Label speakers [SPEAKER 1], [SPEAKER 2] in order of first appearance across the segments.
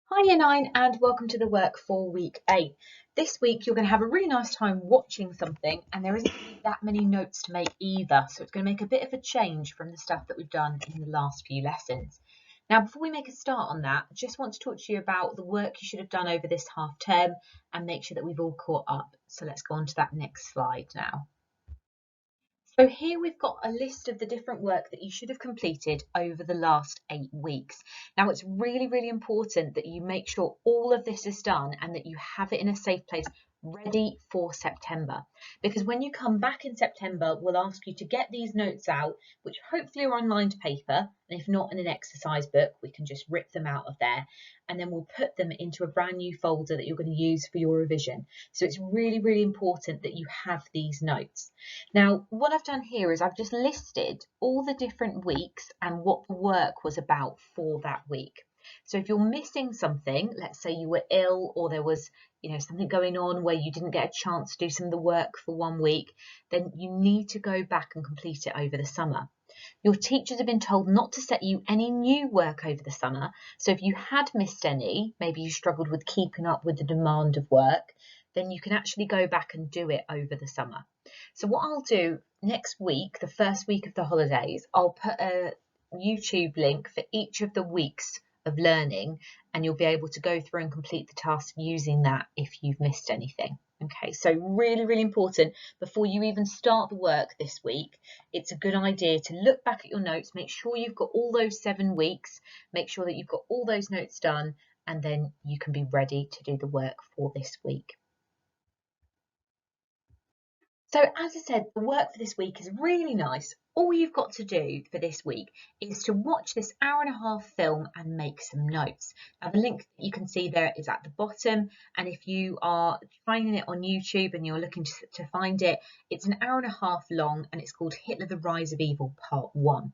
[SPEAKER 1] Hi Year 9 and welcome to the work for week 8. This week you're going to have a really nice time watching something and there isn't really that many notes to make either, so it's going to make a bit of a change from the stuff that we've done in the last few lessons. Now before we make a start on that, I just want to talk to you about the work you should have done over this half term and make sure that we've all caught up. So let's go on to that next slide now. So here we've got a list of the different work that you should have completed over the last 8 weeks. Now it's really, really important that you make sure all of this is done and that you have it in a safe place ready for September. Because when you come back in September, we'll ask you to get these notes out, which hopefully are on lined paper. And if not in an exercise book, we can just rip them out of there. And then we'll put them into a brand new folder that you're going to use for your revision. So it's really, really important that you have these notes. Now, what I've done here is I've just listed all the different weeks and what the work was about for that week. So if you're missing something, let's say you were ill or there was, something going on where you didn't get a chance to do some of the work for 1 week, then you need to go back and complete it over the summer. Your teachers have been told not to set you any new work over the summer. So if you had missed any, maybe you struggled with keeping up with the demand of work, then you can actually go back and do it over the summer. So what I'll do next week, the first week of the holidays, I'll put a YouTube link for each of the weeks of learning and you'll be able to go through and complete the task using that if you've missed anything. Okay, so really, really important before you even start the work this week, it's a good idea to look back at your notes, make sure you've got all those 7 weeks, make sure that you've got all those notes done, and then you can be ready to do the work for this week. So as I said, the work for this week is really nice. All you've got to do for this week is to watch this hour-and-a-half film and make some notes. Now the link that you can see there is at the bottom, and if you are finding it on YouTube and you're looking to find it, it's an hour-and-a-half long and it's called Hitler: The Rise of Evil Part 1.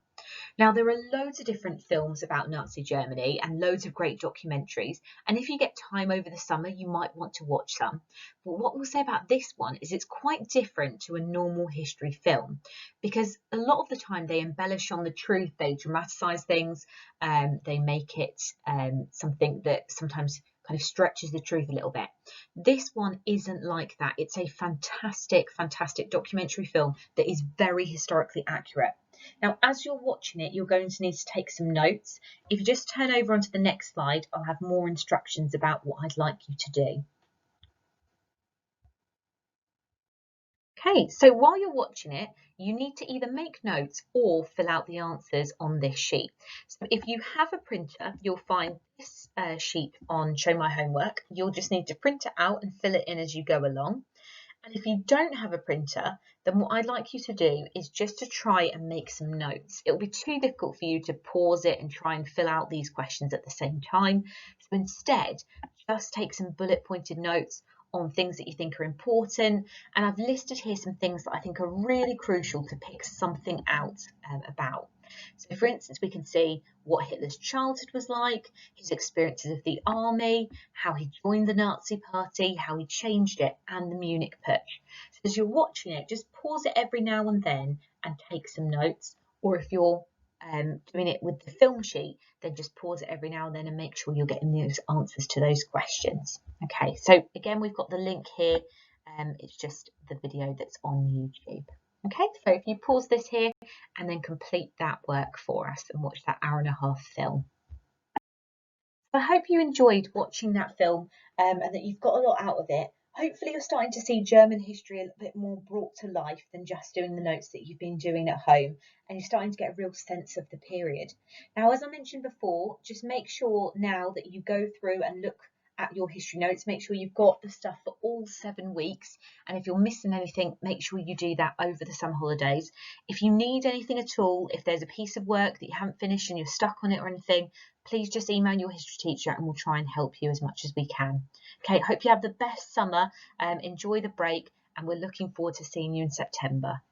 [SPEAKER 1] Now, there are loads of different films about Nazi Germany and loads of great documentaries. And if you get time over the summer, you might want to watch some. But what we'll say about this one is it's quite different to a normal history film because a lot of the time they embellish on the truth, they dramatise things, they make it something that sometimes kind of stretches the truth a little bit. This one isn't like that. It's a fantastic, fantastic documentary film that is very historically accurate. Now, as you're watching it, you're going to need to take some notes. If you just turn over onto the next slide, I'll have more instructions about what I'd like you to do. Okay, so while you're watching it, you need to either make notes or fill out the answers on this sheet. So if you have a printer, you'll find this sheet on Show My Homework. You'll just need to print it out and fill it in as you go along. And if you don't have a printer, then what I'd like you to do is just to try and make some notes. It'll be too difficult for you to pause it and try and fill out these questions at the same time. So instead, just take some bullet pointed notes on things that you think are important. And I've listed here some things that I think are really crucial to pick something out about. So for instance, we can see what Hitler's childhood was like, his experiences of the army, how he joined the Nazi party, how he changed it, and the Munich Putsch. So as you're watching it, just pause it every now and then and take some notes. Or if you're doing it with the film sheet, then just pause it every now and then and make sure you're getting those answers to those questions. Okay, so again, we've got the link here. It's just the video that's on YouTube. Okay, so if you pause this here and then complete that work for us and watch that hour-and-a-half film. I hope you enjoyed watching that film and that you've got a lot out of it. Hopefully you're starting to see German history a little bit more brought to life than just doing the notes that you've been doing at home, and you're starting to get a real sense of the period. Now, as I mentioned before, just make sure now that you go through and look at your history notes, make sure you've got the stuff for all 7 weeks, and if you're missing anything, make sure you do that over the summer holidays. If you need anything at all, if there's a piece of work that you haven't finished and you're stuck on it or anything, please just email your history teacher and we'll try and help you as much as we can. Okay, hope you have the best summer, enjoy the break, and we're looking forward to seeing you in September.